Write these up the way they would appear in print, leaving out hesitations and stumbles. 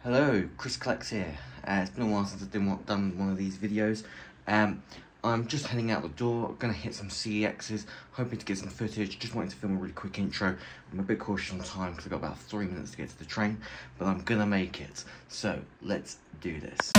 Hello, Chris Klex here. It's been a while since I've done one of these videos. I'm just heading out the door. I'm going to hit some CEXs, hoping to get some footage. Just wanted to film a really quick intro. I'm a bit cautious on time because I've got about 3 minutes to get to the train, but I'm going to make it. So, let's do this.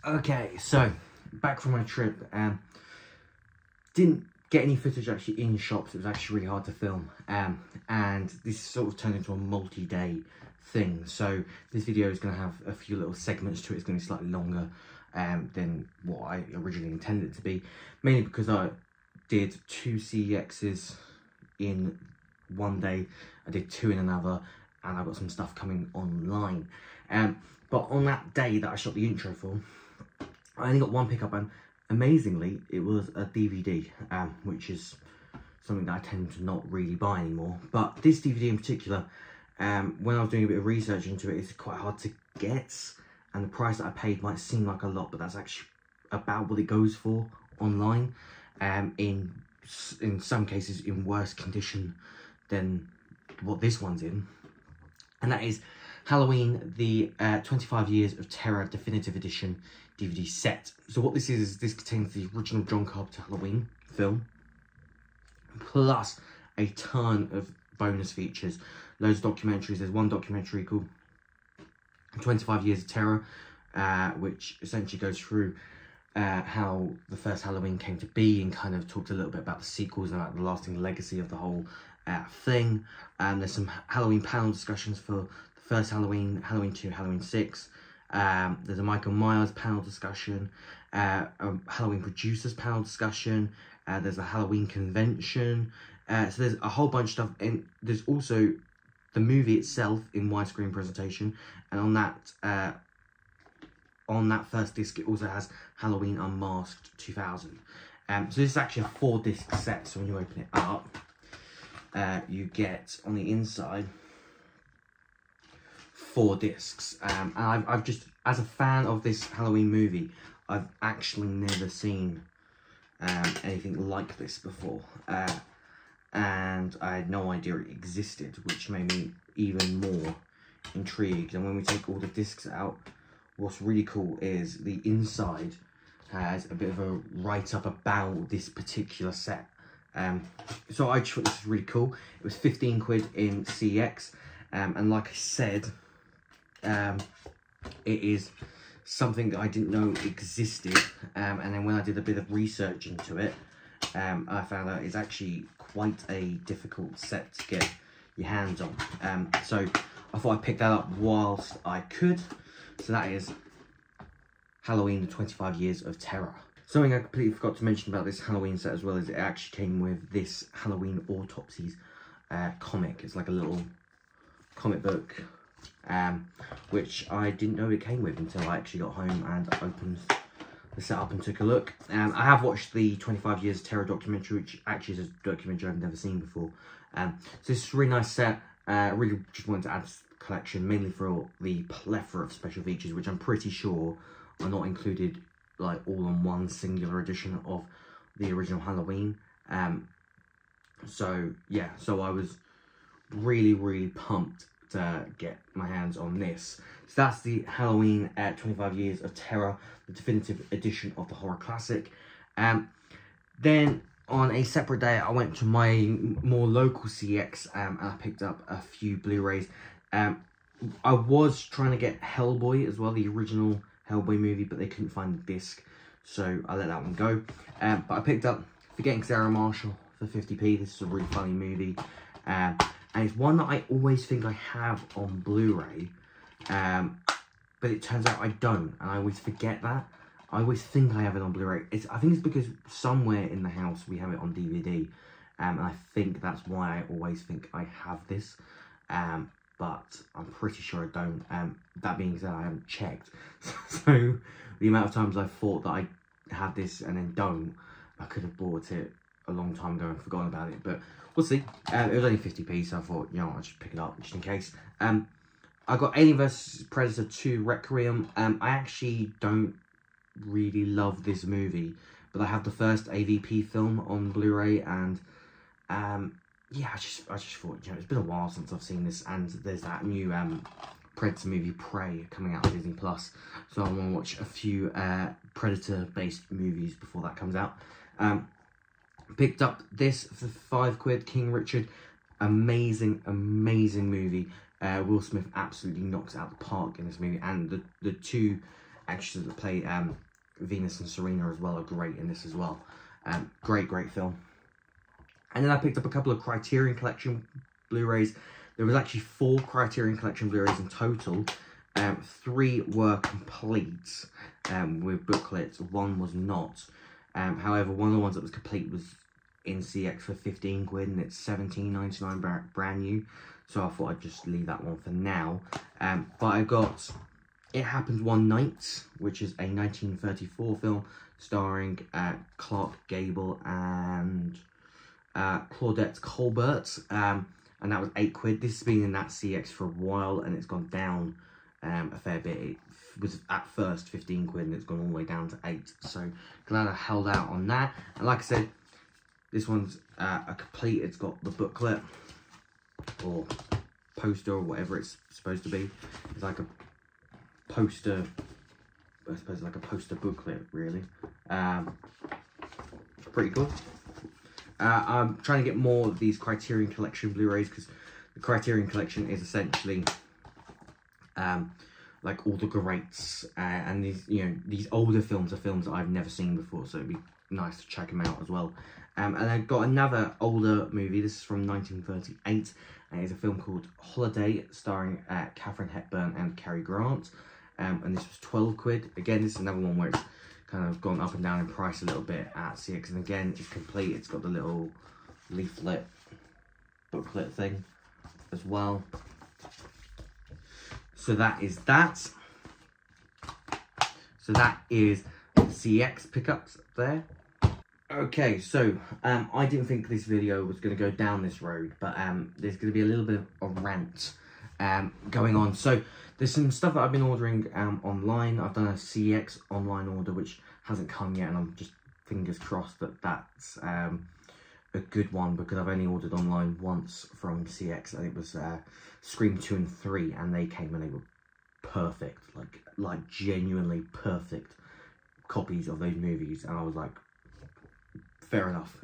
Okay, so back from my trip, didn't get any footage actually in shops. It was actually really hard to film, and this sort of turned into a multi-day thing. So this video is going to have a few little segments to it. It's going to be slightly longer than what I originally intended it to be, mainly because I did 2 CEXs in one day, I did 2 in another, and I've got some stuff coming online. But on that day that I shot the intro for, I only got one pickup, and amazingly, it was a DVD, which is something that I tend to not really buy anymore. But this DVD in particular, when I was doing a bit of research into it, it's quite hard to get, and the price that I paid might seem like a lot, but that's actually about what it goes for online, in some cases in worse condition than what this one's in, and that is Halloween, the 25 Years of Terror Definitive Edition DVD set. So what this is this contains the original John Carpenter Halloween film, plus a ton of bonus features, loads of documentaries. There's one documentary called 25 Years of Terror, which essentially goes through how the first Halloween came to be, and kind of talks a little bit about the sequels and about the lasting legacy of the whole thing. There's some Halloween panel discussions for the first Halloween, Halloween 2, Halloween 6. There's a Michael Myers panel discussion, a Halloween producers panel discussion, there's a Halloween convention, so there's a whole bunch of stuff, and there's also the movie itself in widescreen presentation, and on that first disc it also has Halloween Unmasked 2000. So this is actually a 4-disc set, so when you open it up, you get on the inside 4 discs, and I've just, as a fan of this Halloween movie, I've actually never seen anything like this before, and I had no idea it existed, which made me even more intrigued. And when we take all the discs out, what's really cool is the inside has a bit of a write-up about this particular set. So I just thought this was really cool. It was 15 quid in CEX, and like I said, it is something that I didn't know existed, and then when I did a bit of research into it, I found out it's actually quite a difficult set to get your hands on. So I thought I'd pick that up whilst I could. So that is Halloween, the 25 Years of Terror. Something I completely forgot to mention about this Halloween set as well is it actually came with this Halloween Autopsies comic. It's like a little comic book, which I didn't know it came with until I actually got home and opened the set up and took a look. I have watched the 25 Years of Terror documentary, which actually is a documentary I've never seen before. So this is a really nice set. Really just wanted to add to the collection, mainly for the plethora of special features, which I'm pretty sure are not included like all on one singular edition of the original Halloween. So yeah, so I was really pumped to get my hands on this. So that's the Halloween 25 Years of Terror, the definitive edition of the horror classic. Then on a separate day, I went to my more local CEX, and I picked up a few Blu-rays. I was trying to get Hellboy as well, the original Hellboy movie, but they couldn't find the disc, so I let that one go. But I picked up Forgetting Sarah Marshall for 50p. This is a really funny movie, and it's one that I always think I have on Blu-ray, but it turns out I don't, and I always forget that. I always think I have it on Blu-ray. I think it's because somewhere in the house we have it on DVD, and I think that's why I always think I have this. But I'm pretty sure I don't. That being said, I haven't checked. So the amount of times I thought that I have this and then don't, I could have bought it a long time ago and forgotten about it, but we'll see. It was only 50p, so I thought, you know, I'll just pick it up just in case. I got Alien vs Predator 2 Requiem. I actually don't really love this movie, but I have the first AVP film on Blu-ray, and yeah, I just thought, you know, it's been a while since I've seen this, and there's that new Predator movie Prey coming out on Disney Plus, so I want to watch a few Predator-based movies before that comes out. Picked up this for £5, King Richard. Amazing movie. Will Smith absolutely knocks out the park in this movie, and the two actresses that play Venus and Serena as well are great in this as well. Great film. And then I picked up a couple of Criterion Collection Blu-rays. There was actually 4 Criterion Collection Blu-rays in total. 3 were complete with booklets. 1 was not. However, one of the ones that was complete was in CX for £15, and it's £17.99 brand new. So I thought I'd just leave that one for now. But I got It Happened One Night, which is a 1934 film starring Clark Gable and Claudette Colbert. And that was £8. This has been in that CX for a while, and it's gone down a fair bit. It was at first £15, and it's gone all the way down to 8. So glad I held out on that. And like I said, this one's a complete. It's got the booklet or poster or whatever it's supposed to be. It's like a poster, I suppose, like a poster booklet, really. Pretty cool. I'm trying to get more of these Criterion Collection Blu-rays, because the Criterion Collection is essentially like all the greats, and these, you know, these older films are films that I've never seen before, so it'd be nice to check them out as well. And I got another older movie. This is from 1938, and it's a film called Holiday, starring Katharine Hepburn and Cary Grant. And this was £12. Again, this is another one where it's kind of gone up and down in price a little bit at CX. And again, it's complete. It's got the little leaflet booklet thing as well. So that is that. So that is CX pickups there. Okay, so I didn't think this video was going to go down this road, but there's going to be a little bit of a rant going on. So there's some stuff that I've been ordering online. I've done a CX online order, which hasn't come yet, and I'm just fingers crossed that that's a good one, because I've only ordered online once from CX, and it was Scream 2 and 3, and they came and they were perfect, like genuinely perfect copies of those movies, and I was like, fair enough.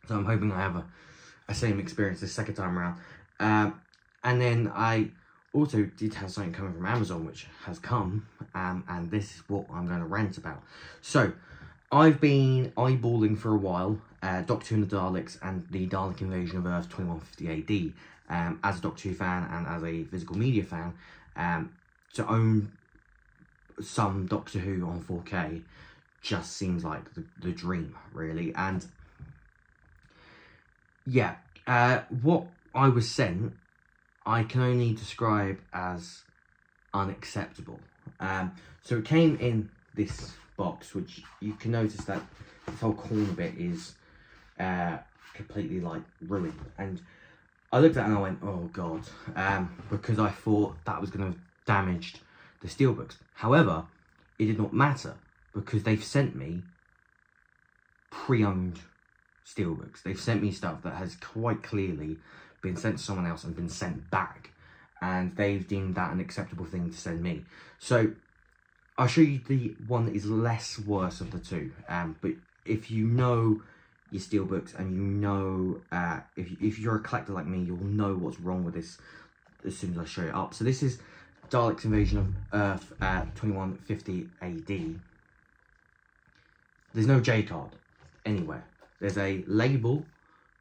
So I'm hoping I have a same experience the second time around. And then I also did have something coming from Amazon, which has come, and this is what I'm going to rant about. So I've been eyeballing for a while Doctor Who and the Daleks and the Dalek Invasion of Earth 2150 AD. As a Doctor Who fan and as a physical media fan, to own some Doctor Who on 4K just seems like the dream, really. And yeah, what I was sent, I can only describe as unacceptable. So it came in this box, which you can notice that this whole corner bit is completely like ruined. And I looked at it and I went, oh god, because I thought that was going to have damaged the steelbooks. However, it did not matter, because they've sent me pre-owned steelbooks. They've sent me stuff that has quite clearly been sent to someone else and been sent back, and they've deemed that an acceptable thing to send me. So I'll show you the one that is less worse of the two. But if you know your steelbooks, and you know, if you're a collector like me, you'll know what's wrong with this as soon as I show it up. So this is Dalek's Invasion of Earth 2150 AD. There's no J card anywhere. There's a label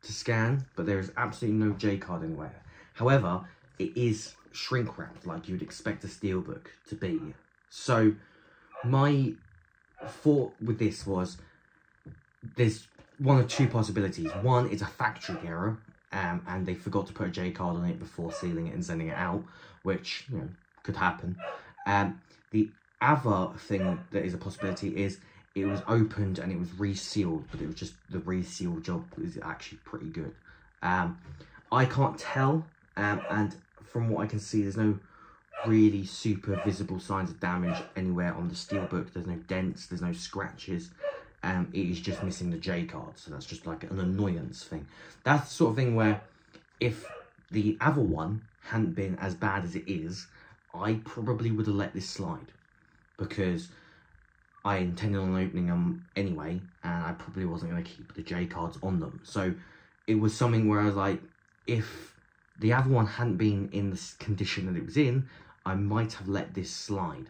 to scan, but there is absolutely no J card anywhere. However, it is shrink wrapped like you'd expect a steelbook to be. So my thought with this was, there's one of two possibilities. One is a factory error, and they forgot to put a J card on it before sealing it and sending it out, which, you know, could happen. The other thing that is a possibility is it was opened and it was resealed, but it was just the reseal job is actually pretty good. I can't tell, and from what I can see, there's no really super visible signs of damage anywhere on the steelbook. There's no dents, there's no scratches. It is just missing the J card, so that's just like an annoyance thing. That's the sort of thing where if the other one hadn't been as bad as it is, I probably would have let this slide, because I intended on opening them anyway, and I probably wasn't going to keep the J cards on them. So it was something where I was like, if the other one hadn't been in the condition that it was in, I might have let this slide.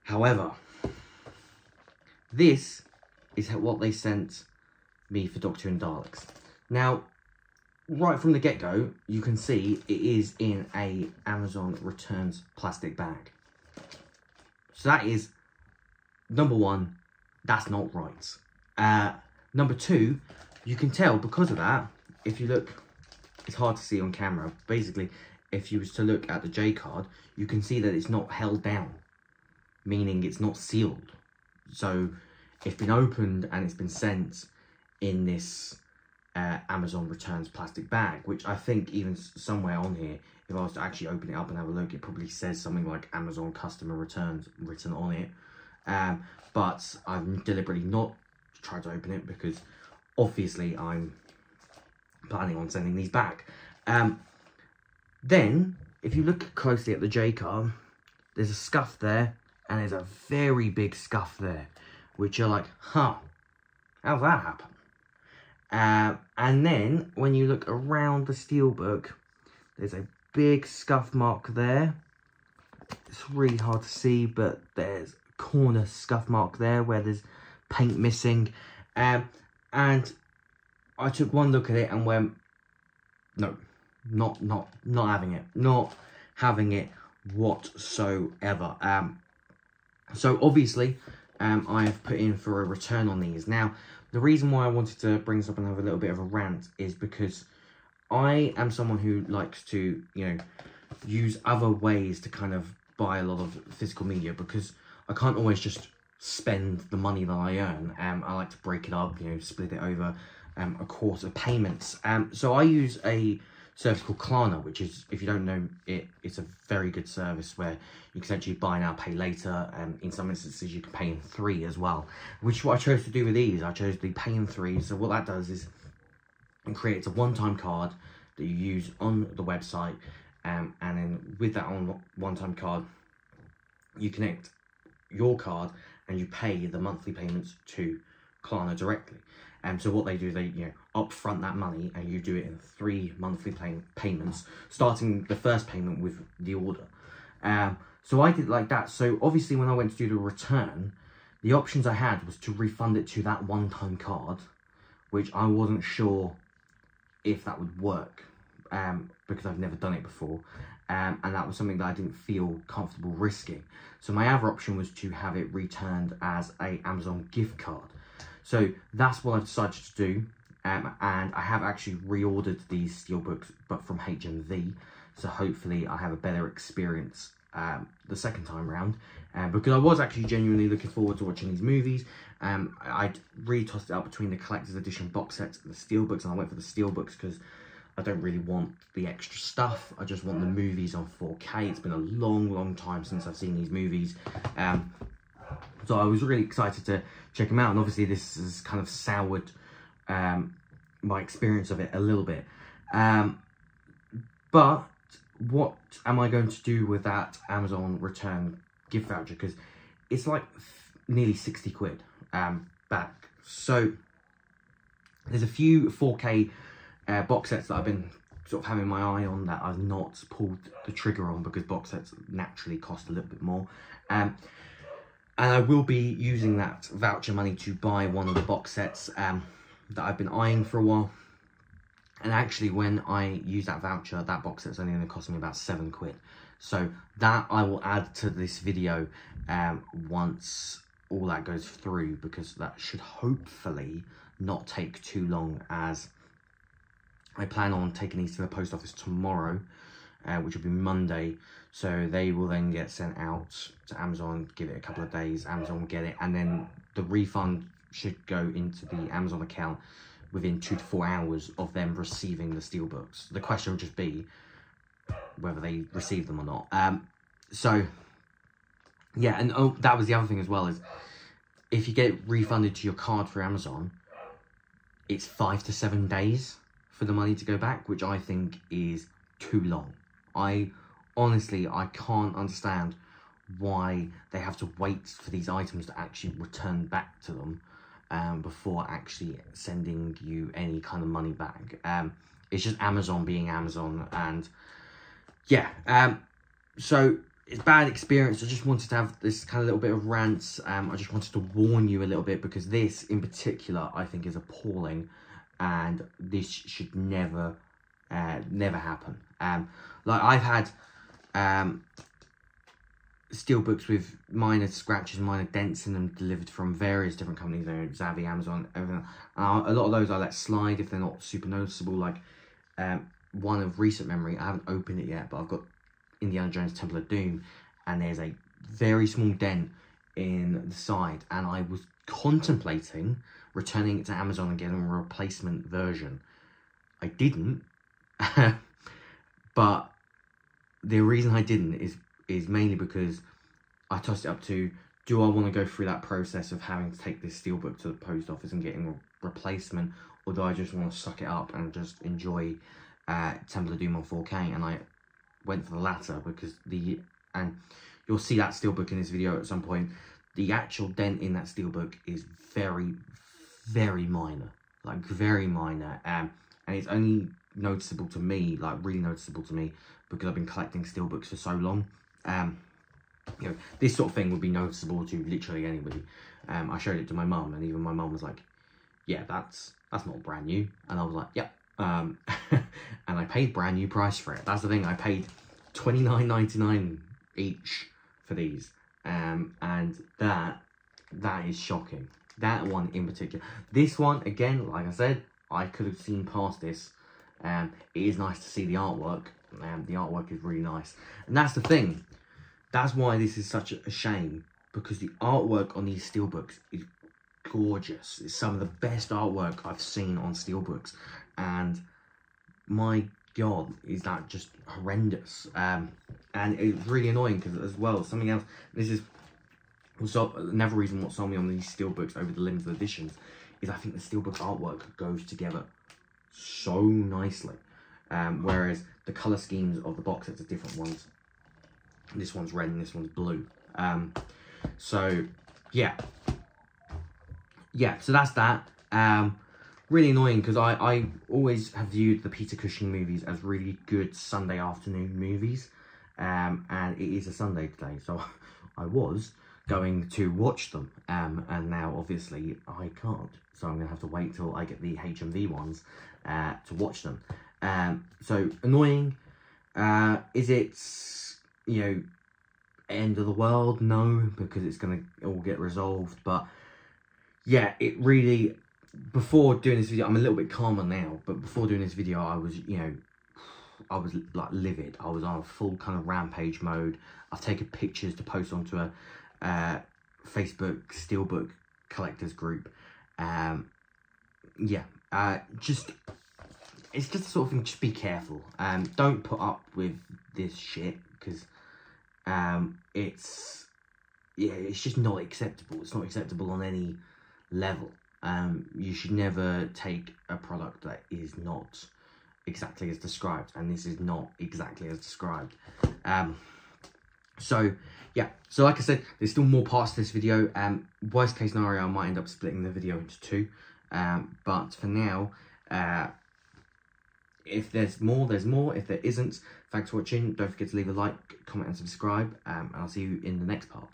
However, this is what they sent me for Doctor Who and Daleks. Now, right from the get-go, you can see it is in a Amazon Returns plastic bag. So that is, number one, that's not right. Number two, you can tell because of that, if you look, it's hard to see on camera. Basically, if you was to look at the J card, you can see that it's not held down, meaning it's not sealed. So it's been opened and it's been sent in this Amazon Returns plastic bag, which I think even somewhere on here, if I was to actually open it up and have a look, it probably says something like Amazon Customer Returns written on it. But I've deliberately not tried to open it because obviously I'm planning on sending these back. Then, if you look closely at the J card, there's a scuff there, and there's a very big scuff there, which you're like, huh, how'd that happen? And then, when you look around the steelbook, there's a big scuff mark there. It's really hard to see, but there's a corner scuff mark there where there's paint missing. And I took one look at it and went, no, not having it. Not having it whatsoever. So obviously, I have put in for a return on these. Now, the reason why I wanted to bring this up and have a little bit of a rant is because I am someone who likes to, you know, use other ways to kind of buy a lot of physical media, because I can't always just spend the money that I earn. I like to break it up, you know, split it over a course of payments. So I use a service called Klarna, which is, if you don't know it, it's a very good service where you can actually buy now, pay later. In some instances, you can pay in 3 as well, which is what I chose to do with these. I chose the pay in 3. So what that does is it creates a one-time card that you use on the website. And then with that one-time card, you connect your card and you pay the monthly payments to Klarna directly. So what they do, they upfront that money, and you do it in 3 monthly payments, starting the first payment with the order. So I did like that. So obviously, when I went to do the return, the options I had was to refund it to that one-time card, which I wasn't sure if that would work, because I've never done it before, and that was something that I didn't feel comfortable risking. So my other option was to have it returned as a Amazon gift card. So that's what I've decided to do, and I have actually reordered these steelbooks, but from HMV, so hopefully I have a better experience the second time around, because I was actually genuinely looking forward to watching these movies. I'd really tossed it up between the collector's edition box sets and the steelbooks, and I went for the steelbooks because I don't really want the extra stuff. I just want the movies on 4K. It's been a long time since I've seen these movies. So I was really excited to check them out, and obviously this has kind of soured my experience of it a little bit. But what am I going to do with that Amazon return gift voucher? Because it's like nearly 60 quid back. So there's a few 4K box sets that I've been sort of having my eye on that I've not pulled the trigger on, because box sets naturally cost a little bit more. And I will be using that voucher money to buy one of the box sets that I've been eyeing for a while. And actually, when I use that voucher, that box set's only going to cost me about 7 quid. So that I will add to this video once all that goes through, because that should hopefully not take too long, as I plan on taking these to the post office tomorrow. which will be Monday. So they will then get sent out to Amazon, give it a couple of days, Amazon will get it, and then the refund should go into the Amazon account within 2 to 4 hours of them receiving the steelbooks. The question will just be whether they receive them or not. So yeah, and oh, that was the other thing as well, is if you get refunded to your card through Amazon, it's 5 to 7 days for the money to go back, which I think is too long. Honestly, I can't understand why they have to wait for these items to actually return back to them before actually sending you any kind of money back. It's just Amazon being Amazon, and yeah, so it's a bad experience. I just wanted to have this kind of little bit of rants. I just wanted to warn you a little bit, because this in particular I think is appalling, and this should never happen. Like, I've had steelbooks with minor scratches, minor dents in them delivered from various different companies, you know, Zavvi, Amazon, everything. A lot of those I let slide if they're not super noticeable. Like one of recent memory, I haven't opened it yet, but I've got Indiana Jones Temple of Doom, and there's a very small dent in the side, and I was contemplating returning it to Amazon and getting a replacement version. I didn't, but the reason I didn't is mainly because I tossed it up to, do I want to go through that process of having to take this steelbook to the post office and getting a replacement, or do I just want to suck it up and just enjoy Temple of Doom on 4K? And I went for the latter, because and you'll see that steelbook in this video at some point. The actual dent in that steelbook is very, very minor, like very minor, and it's only noticeable to me, like really noticeable to me, because I've been collecting steelbooks for so long. You know, this sort of thing would be noticeable to literally anybody. I showed it to my mum, and even my mum was like, yeah, that's not brand new. And I was like, yep. And I paid brand new price for it. That's the thing, I paid $29.99 each for these, and that is shocking. That one in particular. This one, again, like I said, I could have seen past this. It is nice to see the artwork. The artwork is really nice, and that's the thing. That's why this is such a shame, because the artwork on these steelbooks is gorgeous. It's some of the best artwork I've seen on steelbooks, and my god, is that just horrendous. And it's really annoying, because as well, something else, this is also another reason what sold me on these steelbooks over the limited editions, is I think the steelbook artwork goes together so nicely, whereas the colour schemes of the box sets are different ones. This one's red and this one's blue. So yeah, so that's that. Really annoying, because I always have viewed the Peter Cushing movies as really good Sunday afternoon movies, and it is a Sunday today, so I was going to watch them, and now obviously I can't, so I'm gonna have to wait till I get the HMV ones to watch them. So annoying. Is it, you know, end of the world? No, because it's gonna all get resolved. But yeah, it really, before doing this video, I'm a little bit calmer now, but before doing this video I was, you know, I was like livid. I was on a full kind of rampage mode. I've taken pictures to post onto a Facebook steelbook collectors group. Yeah, it's just the sort of thing, just be careful. Don't put up with this shit, because it's just not acceptable. It's not acceptable on any level. You should never take a product that is not exactly as described, and this is not exactly as described. So yeah, so like I said, there's still more parts to this video. Worst case scenario, I might end up splitting the video into 2, but for now, if there's more, there's more. If there isn't, thanks for watching. Don't forget to leave a like, comment and subscribe, and I'll see you in the next part.